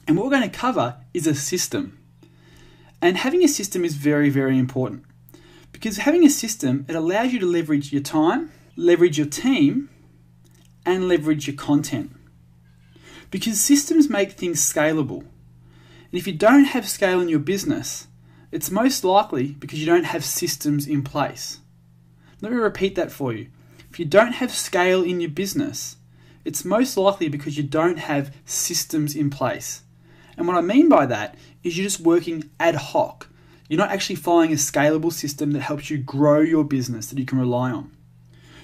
And what we're going to cover is a system. And having a system is very, very important, because having a system, it allows you to leverage your time, leverage your team, and leverage your content. Because systems make things scalable. And if you don't have scale in your business, it's most likely because you don't have systems in place. Let me repeat that for you. If you don't have scale in your business, it's most likely because you don't have systems in place. And what I mean by that is you're just working ad hoc. You're not actually following a scalable system that helps you grow your business that you can rely on.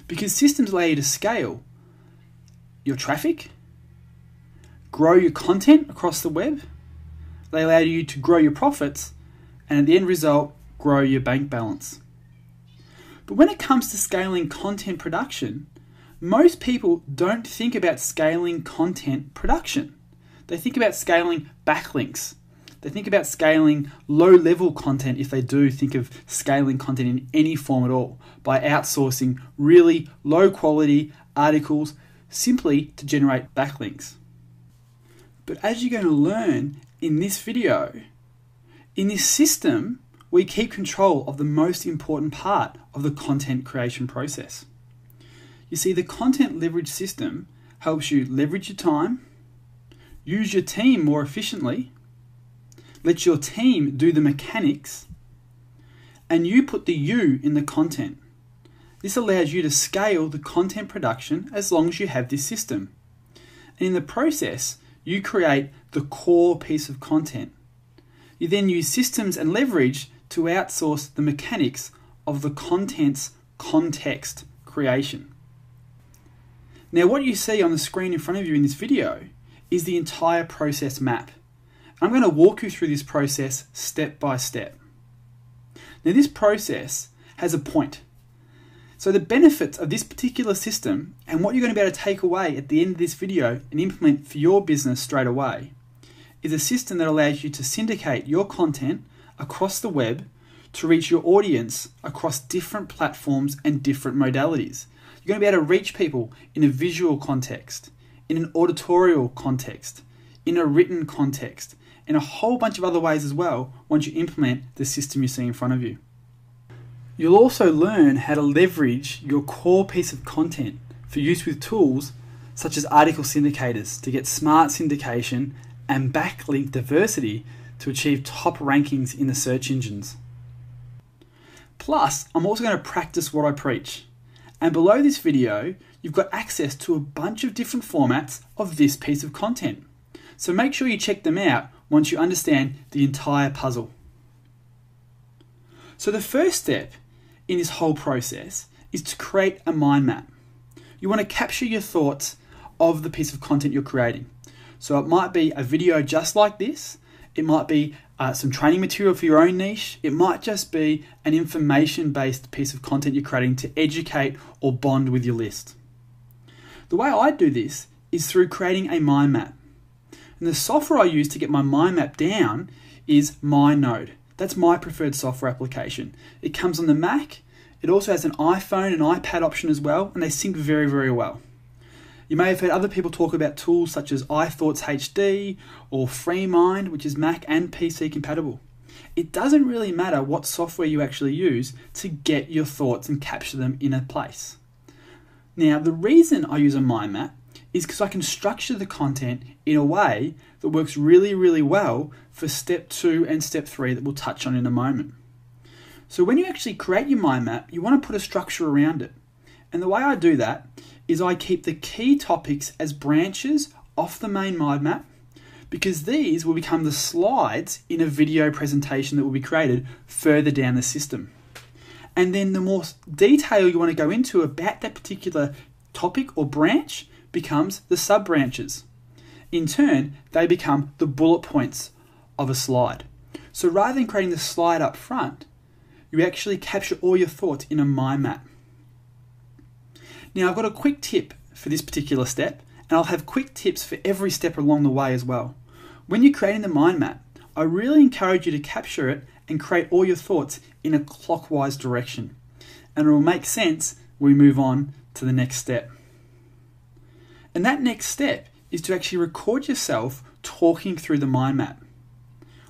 Because systems allow you to scale your traffic, grow your content across the web, they allow you to grow your profits, and at the end result, grow your bank balance. But when it comes to scaling content production, most people don't think about scaling content production. They think about scaling backlinks. They think about scaling low-level content, if they do think of scaling content in any form at all, by outsourcing really low-quality articles simply to generate backlinks. But as you're going to learn in this video, in this system, we keep control of the most important part of the content creation process. You see, the content leverage system helps you leverage your time, use your team more efficiently, let your team do the mechanics, and you put the you in the content. This allows you to scale the content production as long as you have this system. And in the process, you create the core piece of content. You then use systems and leverage to outsource the mechanics of the content's context creation. Now, what you see on the screen in front of you in this video is the entire process map. I'm going to walk you through this process step by step. Now, this process has a point. So the benefits of this particular system and what you're going to be able to take away at the end of this video and implement for your business straight away is a system that allows you to syndicate your content across the web to reach your audience across different platforms and different modalities. You're going to be able to reach people in a visual context, in an auditorial context, in a written context, and a whole bunch of other ways as well once you implement the system you see in front of you. You'll also learn how to leverage your core piece of content for use with tools such as article syndicators to get smart syndication and backlink diversity to achieve top rankings in the search engines. Plus, I'm also going to practice what I preach. And below this video, you've got access to a bunch of different formats of this piece of content. So make sure you check them out once you understand the entire puzzle. So the first step in this whole process is to create a mind map. You want to capture your thoughts of the piece of content you're creating. So it might be a video just like this. It might be some training material for your own niche. It might just be an information-based piece of content you're creating to educate or bond with your list. The way I do this is through creating a mind map. And the software I use to get my mind map down is MyNode. That's my preferred software application. It comes on the Mac. It also has an iPhone and iPad option as well, and they sync very, very well. You may have heard other people talk about tools such as iThoughts HD or FreeMind, which is Mac and PC compatible. It doesn't really matter what software you actually use to get your thoughts and capture them in a place. Now, the reason I use a mind map is because I can structure the content in a way that works really, really well for step 2 and step 3 that we'll touch on in a moment. So when you actually create your mind map, you want to put a structure around it. And the way I do that is I keep the key topics as branches off the main mind map, because these will become the slides in a video presentation that will be created further down the system. And then the more detail you want to go into about that particular topic or branch becomes the sub-branches. In turn, they become the bullet points of a slide. So rather than creating the slide up front, you actually capture all your thoughts in a mind map. Now, I've got a quick tip for this particular step, and I'll have quick tips for every step along the way as well. When you're creating the mind map, I really encourage you to capture it and create all your thoughts in a clockwise direction. And it will make sense when we move on to the next step. And that next step is to actually record yourself talking through the mind map.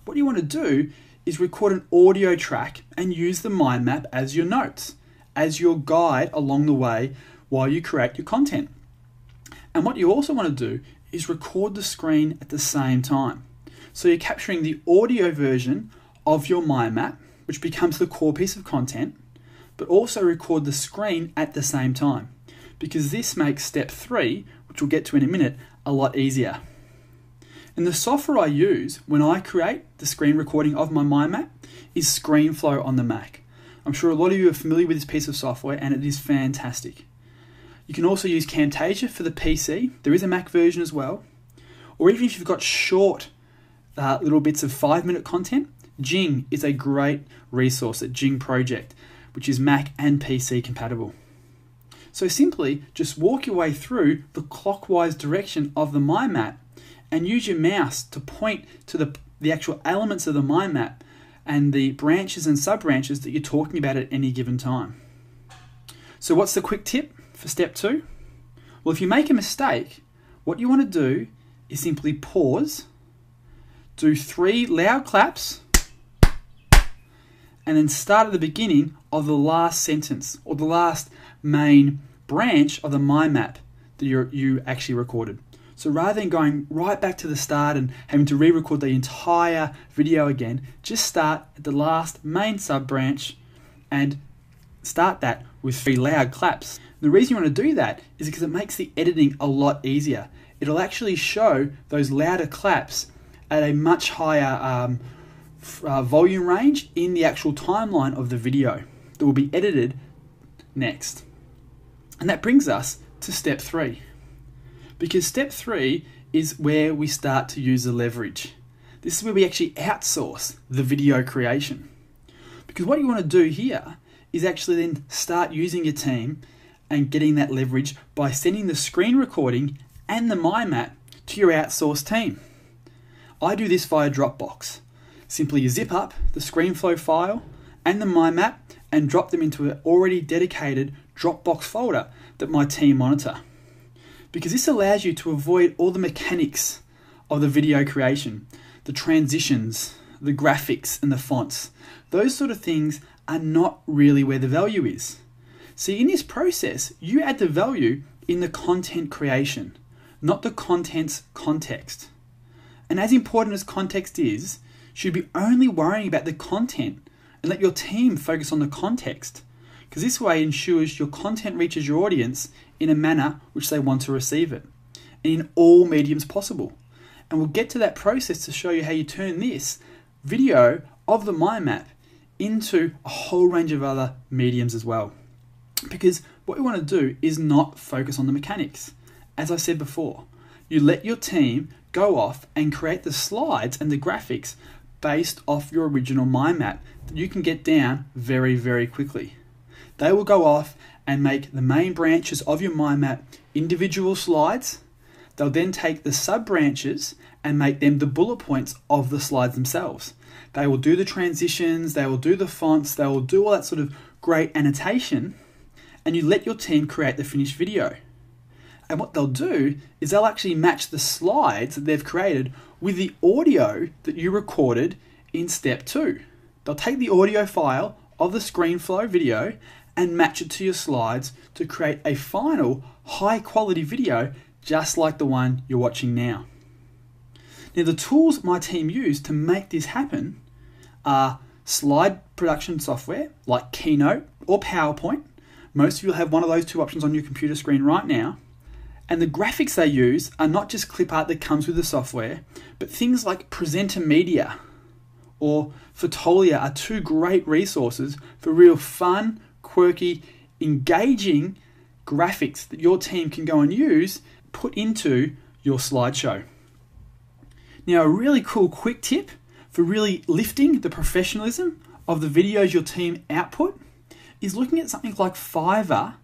What you want to do is record an audio track and use the mind map as your notes, as your guide along the way while you create your content. And what you also want to do is record the screen at the same time. So you're capturing the audio version of your mind map, which becomes the core piece of content, but also record the screen at the same time, because this makes step 3, which we'll get to in a minute, a lot easier. And the software I use when I create the screen recording of my mind map is ScreenFlow on the Mac. I'm sure a lot of you are familiar with this piece of software, and it is fantastic. You can also use Camtasia for the PC. There is a Mac version as well. Or even if you've got short little bits of 5-minute content, Jing is a great resource at Jing Project, which is Mac and PC compatible. So simply just walk your way through the clockwise direction of the mind map and use your mouse to point to the actual elements of the mind map and the branches and sub-branches that you're talking about at any given time. So what's the quick tip for step 2? Well, if you make a mistake, what you want to do is simply pause, do 3 loud claps, and then start at the beginning of the last sentence or the last main branch of the mind map that you actually recorded. So rather than going right back to the start and having to re-record the entire video again, just start at the last main sub-branch and start that with 3 loud claps. The reason you want to do that is because it makes the editing a lot easier. It'll actually show those louder claps at a much higher volume range in the actual timeline of the video that will be edited next. And that brings us to step 3. Because step 3 is where we start to use the leverage. This is where we actually outsource the video creation. Because what you want to do here is actually then start using your team and getting that leverage by sending the screen recording and the mind map to your outsourced team. I do this via Dropbox. Simply you zip up the ScreenFlow file and the mind map and drop them into an already dedicated Dropbox folder that my team monitor. Because this allows you to avoid all the mechanics of the video creation, the transitions, the graphics and the fonts. Those sort of things are not really where the value is. See, in this process, you add the value in the content creation, not the content's context. And as important as context is, you should be only worrying about the content and let your team focus on the context, because this way ensures your content reaches your audience in a manner which they want to receive it, and in all mediums possible. And we'll get to that process to show you how you turn this video of the mind map into a whole range of other mediums as well. Because what we want to do is not focus on the mechanics. As I said before, you let your team go off and create the slides and the graphics based off your original mind map that you can get down very, very quickly. They will go off and make the main branches of your mind map individual slides. They'll then take the sub-branches and make them the bullet points of the slides themselves. They will do the transitions, they will do the fonts, they will do all that sort of great annotation, and you let your team create the finished video. And what they'll do is they'll actually match the slides that they've created with the audio that you recorded in step 2. They'll take the audio file of the ScreenFlow video and match it to your slides to create a final high quality video just like the one you're watching now. Now, the tools my team use to make this happen are slide production software like Keynote or PowerPoint. Most of you will have one of those 2 options on your computer screen right now. And the graphics they use are not just clip art that comes with the software, but things like Presenter Media or Fotolia are 2 great resources for real fun, quirky, engaging graphics that your team can go and use, put into your slideshow. Now, a really cool quick tip for really lifting the professionalism of the videos your team output is looking at something like Fiverr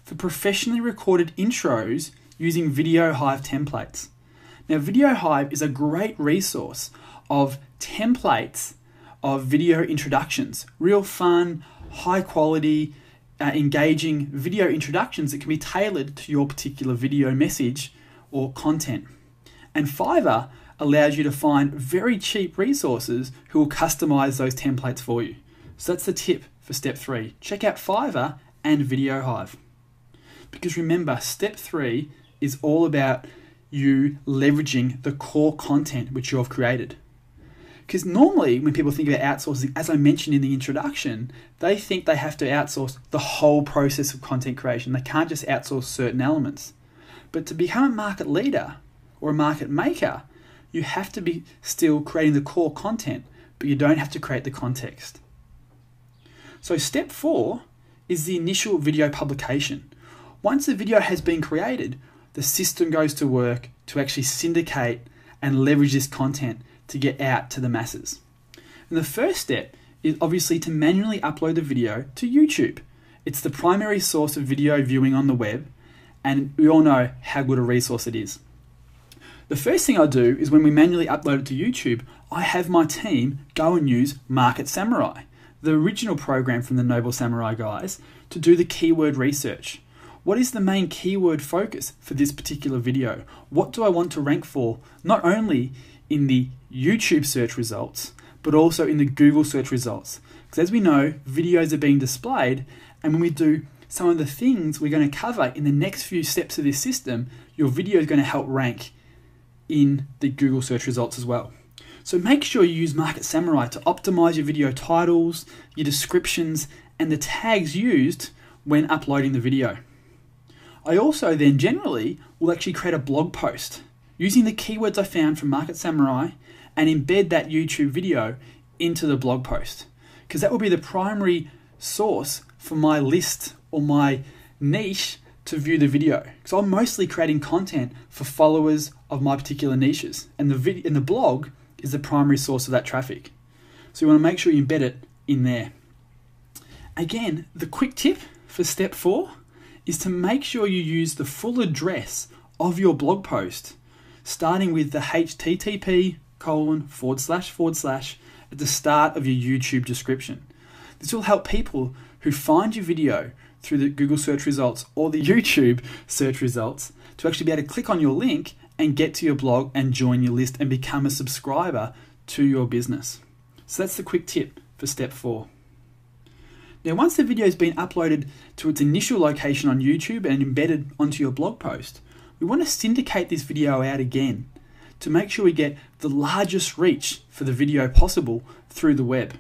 for professionally recorded intros using VideoHive templates. Now, VideoHive is a great resource of templates of video introductions, real fun, high quality, engaging video introductions that can be tailored to your particular video message or content. And Fiverr allows you to find very cheap resources who will customize those templates for you. So that's the tip for step 3. Check out Fiverr and VideoHive. Because remember, step 3 is all about you leveraging the core content which you have created. Because normally when people think about outsourcing, as I mentioned in the introduction, they think they have to outsource the whole process of content creation. They can't just outsource certain elements. But to become a market leader or a market maker, you have to be still creating the core content, but you don't have to create the context. So step 4 is the initial video publication. Once the video has been created, the system goes to work to actually syndicate and leverage this content to get out to the masses. And the first step is obviously to manually upload the video to YouTube. It's the primary source of video viewing on the web, and we all know how good a resource it is. The first thing I do is when we manually upload it to YouTube, I have my team go and use Market Samurai, the original program from the Noble Samurai guys, to do the keyword research. What is the main keyword focus for this particular video? What do I want to rank for, not only in the YouTube search results, but also in the Google search results? Because as we know, videos are being displayed, and when we do some of the things we're going to cover in the next few steps of this system, your video is going to help rank in the Google search results as well. So make sure you use Market Samurai to optimize your video titles, your descriptions, and the tags used when uploading the video. I also then generally will actually create a blog post using the keywords I found from Market Samurai and embed that YouTube video into the blog post, because that will be the primary source for my list or my niche to view the video. So I'm mostly creating content for followers of my particular niches, and the blog is the primary source of that traffic. So you want to make sure you embed it in there. Again, the quick tip for step 4 is to make sure you use the full address of your blog post, starting with the http:// at the start of your YouTube description. This will help people who find your video through the Google search results or the YouTube search results to actually be able to click on your link and get to your blog and join your list and become a subscriber to your business. So that's the quick tip for step 4. Now, once the video has been uploaded to its initial location on YouTube and embedded onto your blog post, we want to syndicate this video out again to make sure we get the largest reach for the video possible through the web.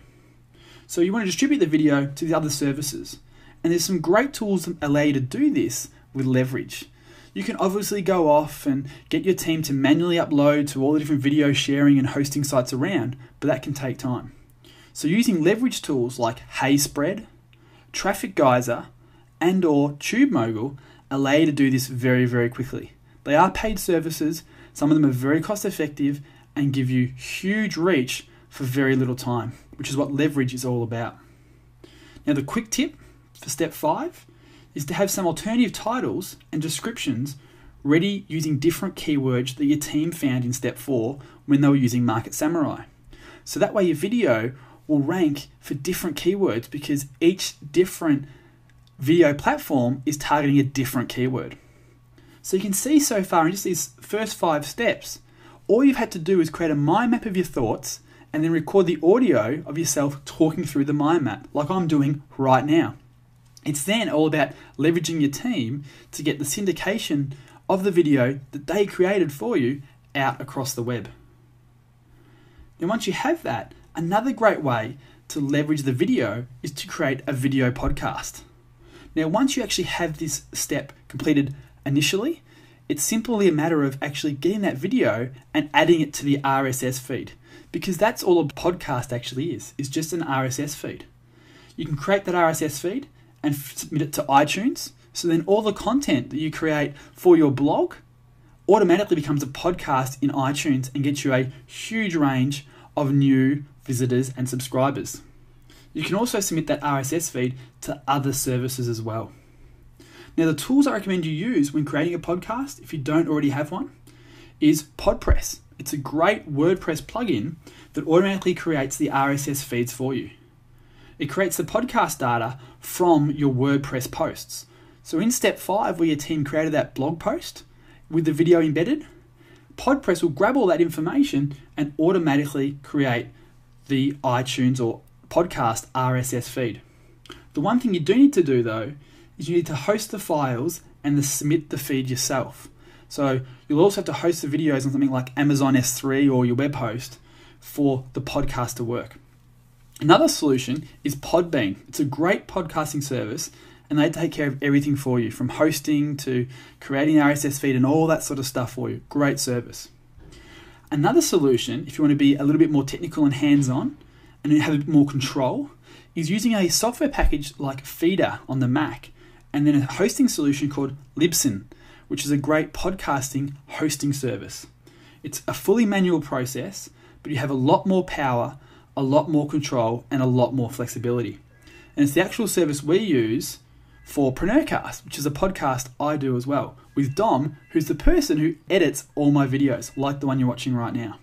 So you want to distribute the video to the other services. And there's some great tools that allow you to do this with leverage. You can obviously go off and get your team to manually upload to all the different video sharing and hosting sites around, but that can take time. So using leverage tools like HeySpread, Traffic Geyser, and or TubeMogul allow you to do this very, very quickly. They are paid services, some of them are very cost effective and give you huge reach for very little time, which is what leverage is all about. Now the quick tip for step 5 is to have some alternative titles and descriptions ready using different keywords that your team found in step 4 when they were using Market Samurai. So that way your video will rank for different keywords because each different video platform is targeting a different keyword. So you can see so far in just these first 5 steps, all you've had to do is create a mind map of your thoughts and then record the audio of yourself talking through the mind map like I'm doing right now. It's then all about leveraging your team to get the syndication of the video that they created for you out across the web. And once you have that, another great way to leverage the video is to create a video podcast. Now, once you actually have this step completed initially, it's simply a matter of actually getting that video and adding it to the RSS feed, because that's all a podcast actually is just an RSS feed. You can create that RSS feed and submit it to iTunes, so then all the content that you create for your blog automatically becomes a podcast in iTunes and gets you a huge range of new visitors and subscribers. You can also submit that RSS feed to other services as well. Now, the tools I recommend you use when creating a podcast, if you don't already have one, is PodPress. It's a great WordPress plugin that automatically creates the RSS feeds for you. It creates the podcast data from your WordPress posts. So in step 5, where your team created that blog post with the video embedded, PodPress will grab all that information and automatically create the iTunes or podcast RSS feed. The one thing you do need to do though is you need to host the files and then submit the feed yourself. So you'll also have to host the videos on something like Amazon S3 or your web host for the podcast to work. Another solution is Podbean. It's a great podcasting service and they take care of everything for you, from hosting to creating an RSS feed and all that sort of stuff for you. Great service. Another solution, if you want to be a little bit more technical and hands-on and have a bit more control, is using a software package like Feeder on the Mac and then a hosting solution called Libsyn, which is a great podcasting hosting service. It's a fully manual process, but you have a lot more power, a lot more control, and a lot more flexibility. And it's the actual service we use for Preneurcast, which is a podcast I do as well, with Dom, who's the person who edits all my videos, like the one you're watching right now.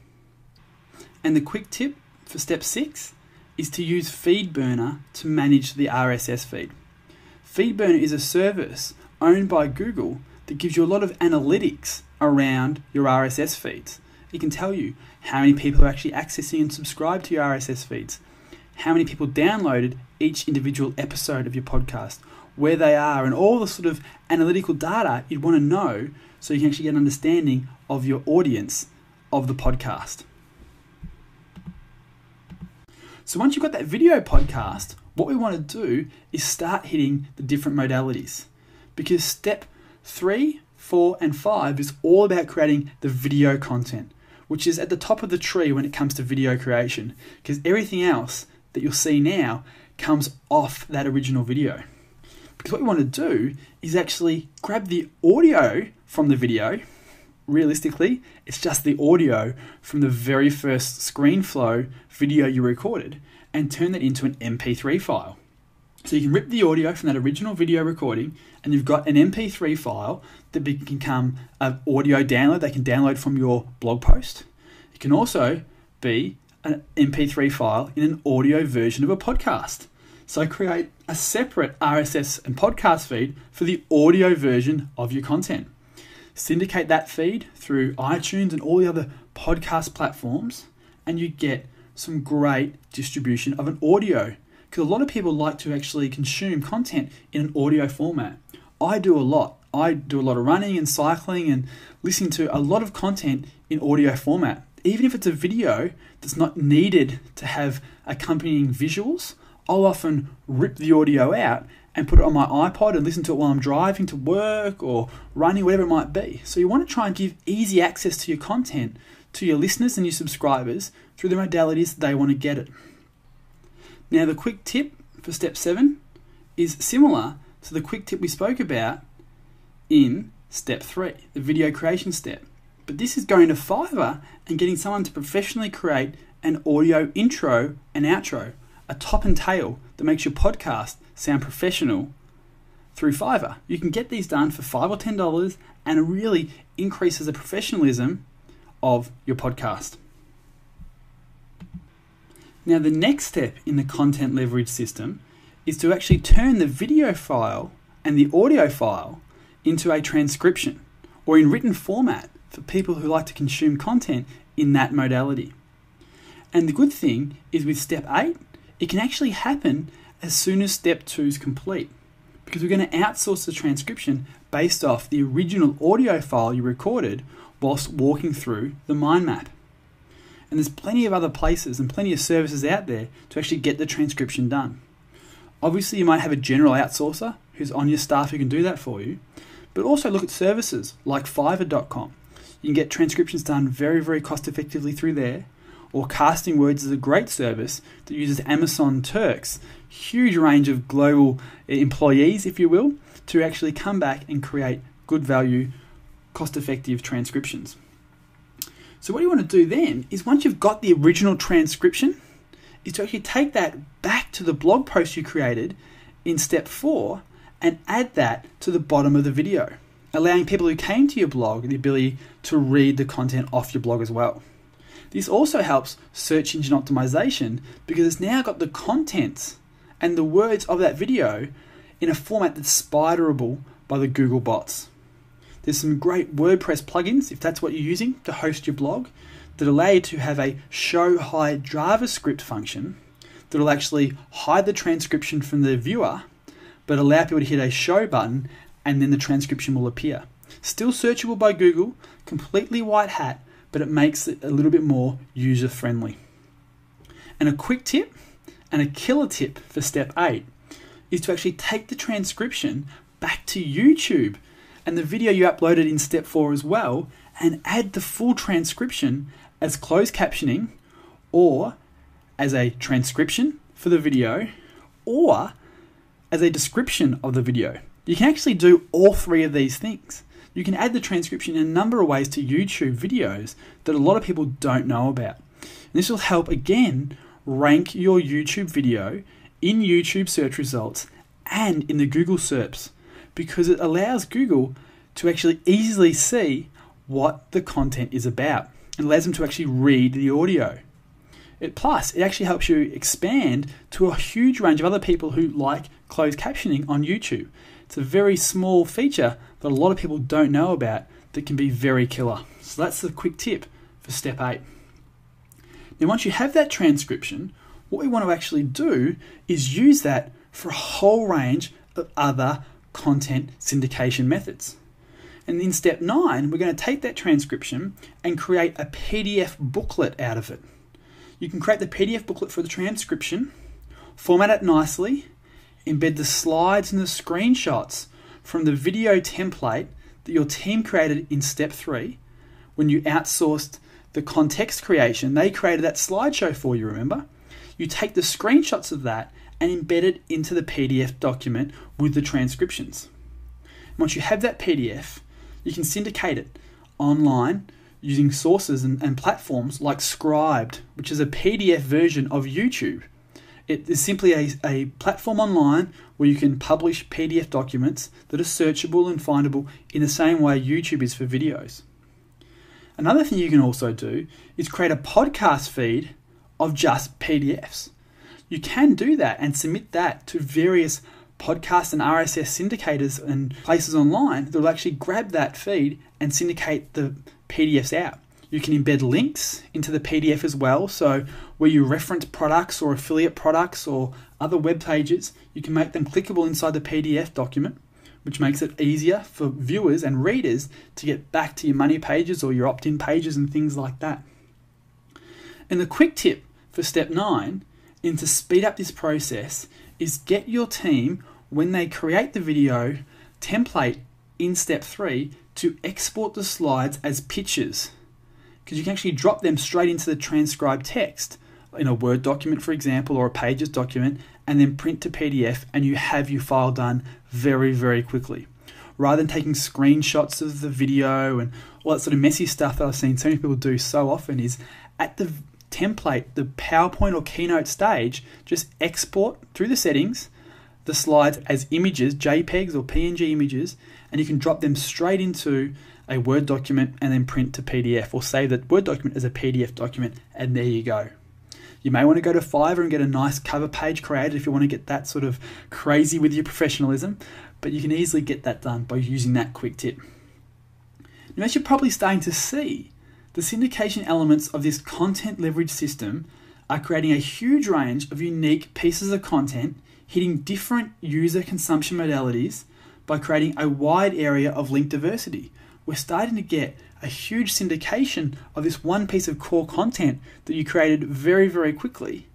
And the quick tip for step 6 is to use FeedBurner to manage the RSS feed. FeedBurner is a service owned by Google that gives you a lot of analytics around your RSS feeds. It can tell you how many people are actually accessing and subscribed to your RSS feeds, how many people downloaded each individual episode of your podcast, where they are, and all the sort of analytical data you'd want to know so you can actually get an understanding of your audience of the podcast. So once you've got that video podcast, what we want to do is start hitting the different modalities, because step 3, 4, and 5 is all about creating the video content, which is at the top of the tree when it comes to video creation, because everything else that you'll see now comes off that original video. Because what we want to do is actually grab the audio from the video. Realistically, it's just the audio from the very first ScreenFlow video you recorded and turn that into an MP3 file. So you can rip the audio from that original video recording and you've got an MP3 file that can become an audio download they can download from your blog post. It can also be an MP3 file in an audio version of a podcast. So create a separate RSS and podcast feed for the audio version of your content. Syndicate that feed through iTunes and all the other podcast platforms, and you get some great distribution of an audio. Because a lot of people like to actually consume content in an audio format. I do a lot. I do a lot of running and cycling and listening to a lot of content in audio format. Even if it's a video that's not needed to have accompanying visuals, I'll often rip the audio out and put it on my iPod and listen to it while I'm driving to work or running, whatever it might be. So you want to try and give easy access to your content to your listeners and your subscribers through the modalities they want to get it. Now, the quick tip for step 7 is similar to the quick tip we spoke about in step 3, the video creation step. But this is going to Fiverr and getting someone to professionally create an audio intro and outro, a top and tail that makes your podcast sound professional through Fiverr. You can get these done for $5 or $10 and it really increases the professionalism of your podcast. Now, the next step in the content leverage system is to actually turn the video file and the audio file into a transcription or in written format for people who like to consume content in that modality. And the good thing is with step 8, it can actually happen as soon as step 2 is complete, because we're going to outsource the transcription based off the original audio file you recorded whilst walking through the Mindmap. And there's plenty of other places and plenty of services out there to actually get the transcription done. Obviously, you might have a general outsourcer who's on your staff who can do that for you, but also look at services like Fiverr.com. You can get transcriptions done very, very cost effectively through there. Or Casting Words is a great service that uses Amazon Turks, huge range of global employees, if you will, to actually come back and create good value, cost-effective transcriptions. So what you want to do then is, once you've got the original transcription, is to actually take that back to the blog post you created in step 4 and add that to the bottom of the video, allowing people who came to your blog the ability to read the content off your blog as well. This also helps search engine optimization because it's now got the contents and the words of that video in a format that's spiderable by the Google bots. There's some great WordPress plugins, if that's what you're using to host your blog, that allow you to have a show hide JavaScript function that will actually hide the transcription from the viewer, but allow people to hit a show button and then the transcription will appear. Still searchable by Google, completely white hat, but it makes it a little bit more user friendly. And a quick tip and a killer tip for step 8 is to actually take the transcription back to YouTube and the video you uploaded in step 4 as well, and add the full transcription as closed captioning or as a transcription for the video or as a description of the video. You can actually do all 3 of these things. You can add the transcription in a number of ways to YouTube videos that a lot of people don't know about. And this will help, again, rank your YouTube video in YouTube search results and in the Google SERPs, because it allows Google to actually easily see what the content is about. It allows them to actually read the audio. Plus, it actually helps you expand to a huge range of other people who like closed captioning on YouTube. It's a very small feature that a lot of people don't know about that can be very killer. So that's the quick tip for step 8. Now, once you have that transcription, what we want to actually do is use that for a whole range of other content syndication methods. And in step 9, we're going to take that transcription and create a PDF booklet out of it. You can create the PDF booklet for the transcription, format it nicely, embed the slides and the screenshots from the video template that your team created in step 3 when you outsourced the context creation. They created that slideshow for you, remember? You take the screenshots of that and embed it into the PDF document with the transcriptions. Once you have that PDF, you can syndicate it online using sources and platforms like Scribed, which is a PDF version of YouTube. It is simply a platform online where you can publish PDF documents that are searchable and findable in the same way YouTube is for videos. Another thing you can also do is create a podcast feed of just PDFs. You can do that and submit that to various podcast and RSS syndicators and places online that will actually grab that feed and syndicate the PDFs out. You can embed links into the PDF as well, so where you reference products or affiliate products or other web pages, you can make them clickable inside the PDF document, which makes it easier for viewers and readers to get back to your money pages or your opt-in pages and things like that. And the quick tip for step 9 in to speed up this process is get your team, when they create the video template in step 3, to export the slides as pictures, because you can actually drop them straight into the transcribed text in a Word document, for example, or a Pages document, and then print to PDF, and you have your file done very, very quickly. Rather than taking screenshots of the video and all that sort of messy stuff that I've seen so many people do so often, is at the template, the PowerPoint or Keynote stage, just export through the settings the slides as images, JPEGs or PNG images, and you can drop them straight into a Word document and then print to PDF, or save that Word document as a PDF document, and there you go. You may want to go to Fiverr and get a nice cover page created if you want to get that sort of crazy with your professionalism, but you can easily get that done by using that quick tip. Now, as you're probably starting to see, the syndication elements of this content leverage system are creating a huge range of unique pieces of content hitting different user consumption modalities by creating a wide area of link diversity. We're starting to get a huge syndication of this one piece of core content that you created very, very quickly,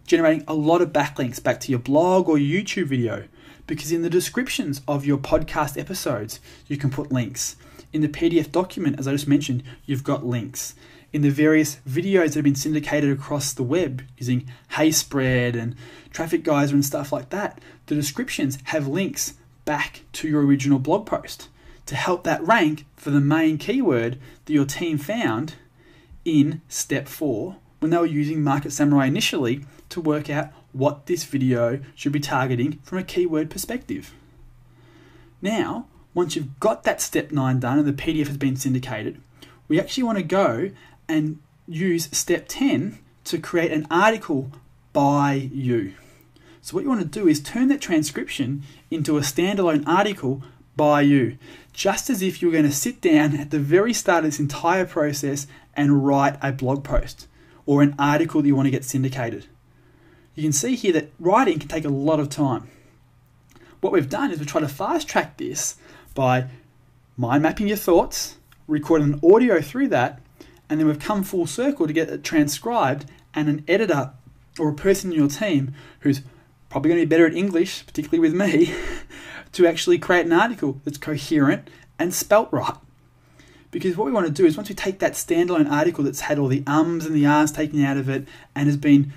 generating a lot of backlinks back to your blog or YouTube video, because in the descriptions of your podcast episodes, you can put links. In the PDF document, as I just mentioned, you've got links. In the various videos that have been syndicated across the web using HeySpread and Traffic Geyser and stuff like that, the descriptions have links back to your original blog post to help that rank for the main keyword that your team found in step 4 when they were using Market Samurai initially to work out what this video should be targeting from a keyword perspective. Now, once you've got that step 9 done and the PDF has been syndicated, we actually want to go and use step 10 to create an article by you. So what you want to do is turn that transcription into a standalone article by you, just as if you're going to sit down at the very start of this entire process and write a blog post or an article that you want to get syndicated. You can see here that writing can take a lot of time. What we've done is we've tried to fast track this by mind mapping your thoughts, recording an audio through that, and then we've come full circle to get it transcribed, and an editor or a person in your team who's probably going to be better at English, particularly with me, to actually create an article that's coherent and spelt right. Because what we want to do is once we take that standalone article that's had all the ums and the ahs taken out of it and has been,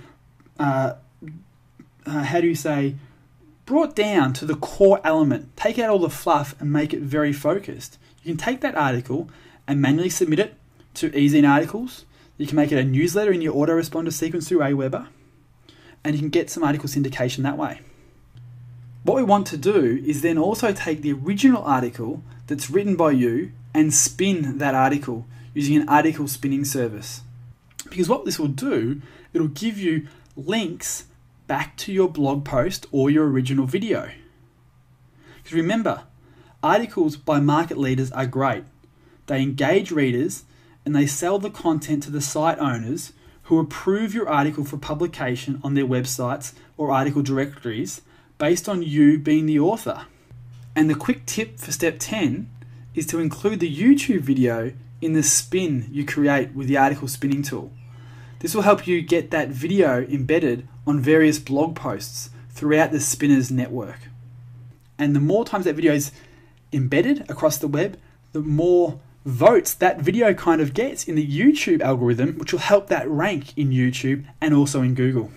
brought down to the core element, take out all the fluff and make it very focused. You can take that article and manually submit it to eZine Articles. You can make it a newsletter in your autoresponder sequence through Aweber, and you can get some article syndication that way. What we want to do is then also take the original article that's written by you and spin that article using an article spinning service. Because what this will do, it'll give you links back to your blog post or your original video. Because remember, articles by market leaders are great. They engage readers and they sell the content to the site owners who approve your article for publication on their websites or article directories based on you being the author. And the quick tip for step 10 is to include the YouTube video in the spin you create with the article spinning tool. This will help you get that video embedded on various blog posts throughout the spinner's network. And the more times that video is embedded across the web, the more votes that video kind of gets in the YouTube algorithm, which will help that rank in YouTube and also in Google.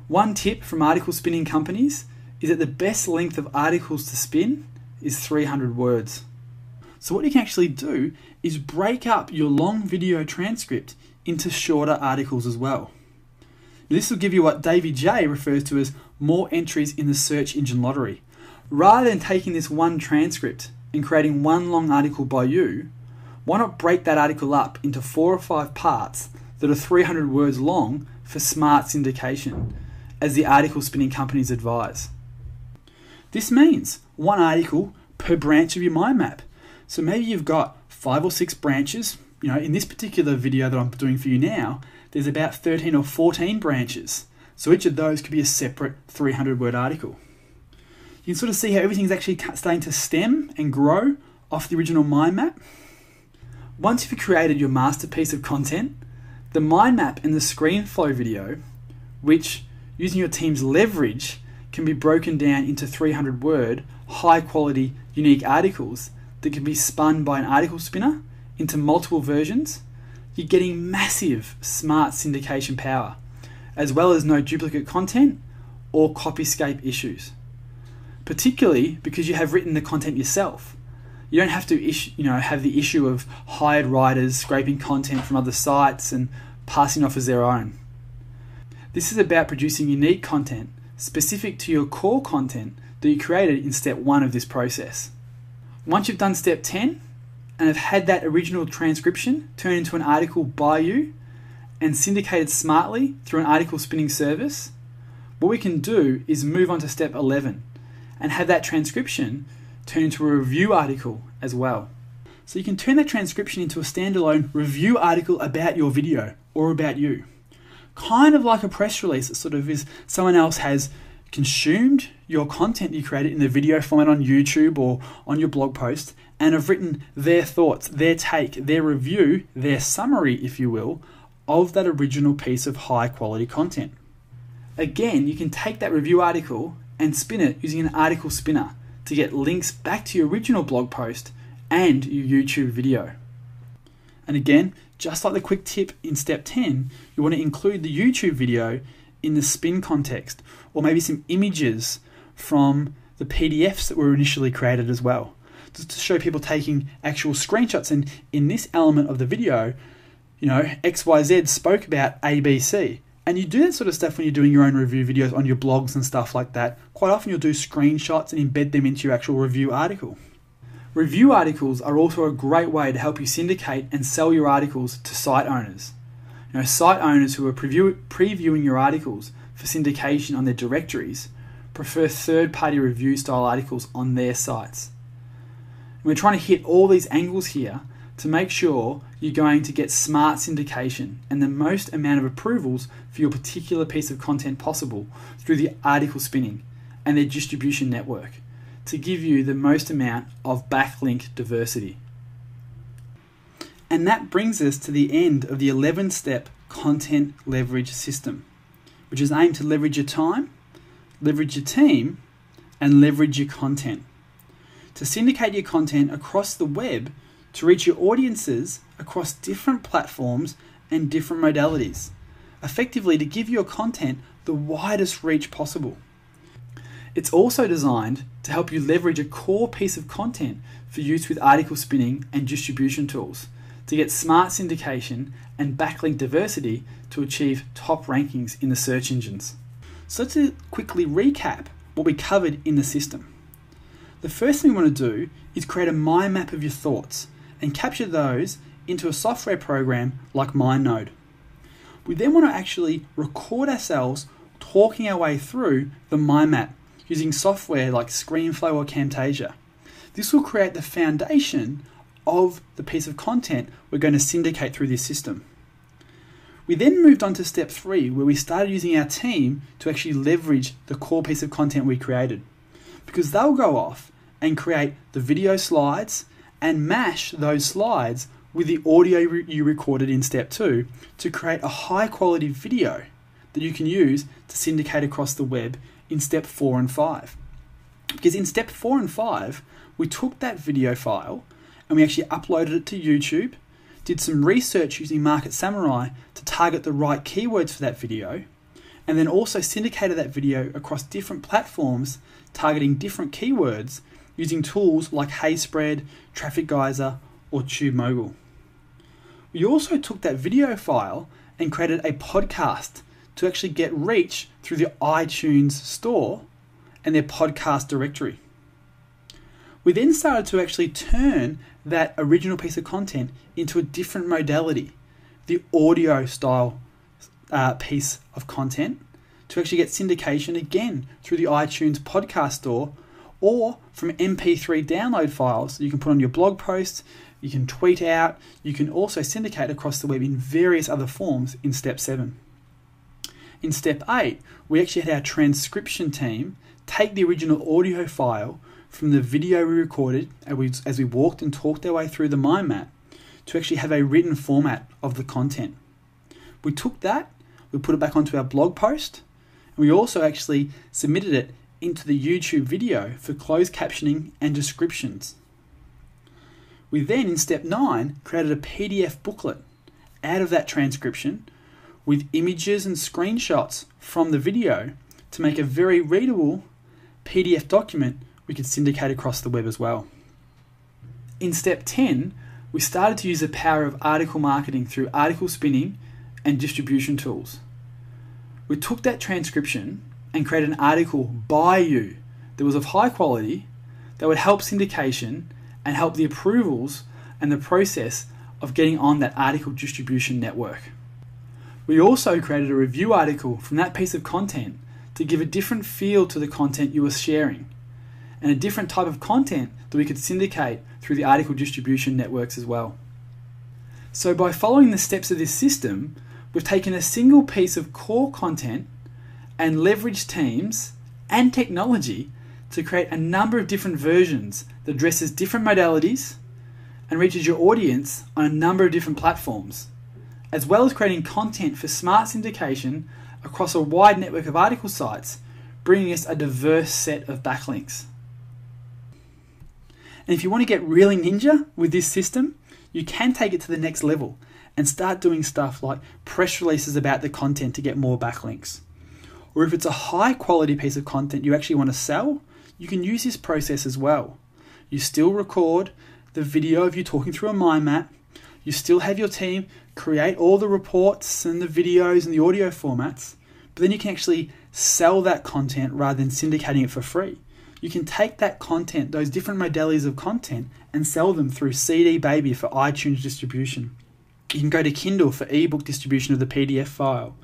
One tip from article spinning companies is that the best length of articles to spin is 300 words. So what you can actually do is break up your long video transcript into shorter articles as well. This will give you what Davey J refers to as more entries in the search engine lottery. Rather than taking this one transcript and creating one long article by you, why not break that article up into 4 or 5 parts that are 300 words long for smart syndication, as the article spinning companies advise. This means one article per branch of your mind map. So maybe you've got 5 or 6 branches. In this particular video that I'm doing for you now, there's about 13 or 14 branches. So each of those could be a separate 300-word article. You can sort of see how everything's actually starting to stem and grow off the original mind map. Once you've created your masterpiece of content, the mind map and the screen flow video, which using your team's leverage can be broken down into 300-word, high-quality, unique articles that can be spun by an article spinner into multiple versions, you're getting massive smart syndication power, as well as no duplicate content or copyscape issues. Particularly because you have written the content yourself. You don't have to have the issue of hired writers scraping content from other sites and passing off as their own. This is about producing unique content specific to your core content that you created in step 1 of this process. Once you've done step 10 and have had that original transcription turned into an article by you and syndicated smartly through an article spinning service, what we can do is move on to step 11 and have that transcription turn into a review article as well. So you can turn that transcription into a standalone review article about your video or about you. Kind of like a press release that sort of is someone else has consumed your content you created in the video format on YouTube or on your blog post and have written their thoughts, their take, their review, their summary, if you will, of that original piece of high quality content. Again, you can take that review article and spin it using an article spinner to get links back to your original blog post and your YouTube video. And again, just like the quick tip in step 10, you want to include the YouTube video in the spin context, or maybe some images from the PDFs that were initially created as well, just to show people taking actual screenshots. And in this element of the video, XYZ spoke about ABC. And you do that sort of stuff when you're doing your own review videos on your blogs and stuff like that. Quite often you'll do screenshots and embed them into your actual review article. Review articles are also a great way to help you syndicate and sell your articles to site owners. Site owners who are previewing your articles for syndication on their directories prefer third-party review style articles on their sites. And we're trying to hit all these angles here to make sure you're going to get smart syndication and the most amount of approvals for your particular piece of content possible through the article spinning and their distribution network to give you the most amount of backlink diversity. And that brings us to the end of the 11-step content leverage system, which is aimed to leverage your time, leverage your team, and leverage your content. To syndicate your content across the web to reach your audiences across different platforms and different modalities, effectively to give your content the widest reach possible. It's also designed to help you leverage a core piece of content for use with article spinning and distribution tools to get smart syndication and backlink diversity to achieve top rankings in the search engines. So to quickly recap what we covered in the system. The first thing we want to do is create a mind map of your thoughts and capture those into a software program like MindNode. We then want to actually record ourselves talking our way through the mind map using software like ScreenFlow or Camtasia. This will create the foundation of the piece of content we're going to syndicate through this system. We then moved on to step 3, where we started using our team to actually leverage the core piece of content we created, because they'll go off and create the video slides and mash those slides with the audio you recorded in step 2 to create a high quality video that you can use to syndicate across the web in step 4 and 5. Because in step 4 and 5, we took that video file and we actually uploaded it to YouTube, did some research using Market Samurai to target the right keywords for that video, and then also syndicated that video across different platforms targeting different keywords using tools like HeySpread, Traffic Geyser, or TubeMogul. We also took that video file and created a podcast to actually get reach through the iTunes store and their podcast directory. We then started to actually turn that original piece of content into a different modality, the audio style piece of content, to actually get syndication again through the iTunes podcast store or from MP3 download files that you can put on your blog posts, you can tweet out, you can also syndicate across the web in various other forms in step 7. In step 8, we actually had our transcription team take the original audio file from the video we recorded as we walked and talked our way through the mind map to actually have a written format of the content. We took that, we put it back onto our blog post, and we also actually submitted it into the YouTube video for closed captioning and descriptions. We then, in step 9, created a PDF booklet out of that transcription with images and screenshots from the video to make a very readable PDF document we could syndicate across the web as well. In step 10, we started to use the power of article marketing through article spinning and distribution tools. We took that transcription and created an article by you that was of high quality that would help syndication and help the approvals and the process of getting on that article distribution network. We also created a review article from that piece of content to give a different feel to the content you were sharing, and a different type of content that we could syndicate through the article distribution networks as well. So by following the steps of this system, we've taken a single piece of core content and leveraged teams and technology to create a number of different versions that addresses different modalities and reaches your audience on a number of different platforms, as well as creating content for smart syndication across a wide network of article sites, bringing us a diverse set of backlinks. And if you want to get really ninja with this system, you can take it to the next level and start doing stuff like press releases about the content to get more backlinks. Or if it's a high quality piece of content you actually want to sell, you can use this process as well. You still record the video of you talking through a mind map, you still have your team create all the reports and the videos and the audio formats, but then you can actually sell that content rather than syndicating it for free. You can take that content, those different modalities of content, and sell them through CD Baby for iTunes distribution. You can go to Kindle for ebook distribution of the PDF file.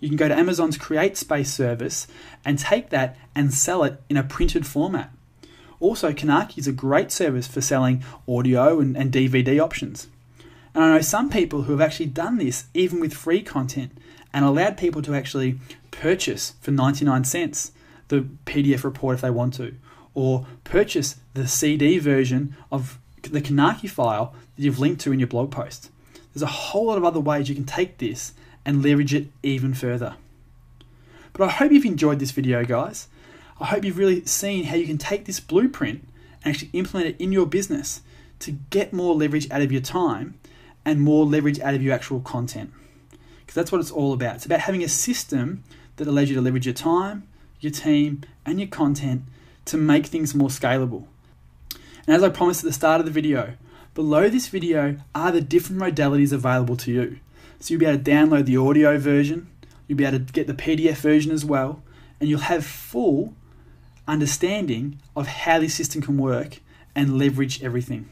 You can go to Amazon's Create Space service and take that and sell it in a printed format. Also, Kanaki is a great service for selling audio and DVD options. And I know some people who have actually done this even with free content and allowed people to actually purchase for 99 cents the PDF report if they want to, or purchase the CD version of the Kanaki file that you've linked to in your blog post. There's a whole lot of other ways you can take this and leverage it even further. But I hope you've enjoyed this video, guys. I hope you've really seen how you can take this blueprint and actually implement it in your business to get more leverage out of your time and more leverage out of your actual content. Because that's what it's all about. It's about having a system that allows you to leverage your time, your team, and your content to make things more scalable. And as I promised at the start of the video, below this video are the different modalities available to you. So you'll be able to download the audio version, you'll be able to get the PDF version as well, and you'll have full understanding of how this system can work and leverage everything.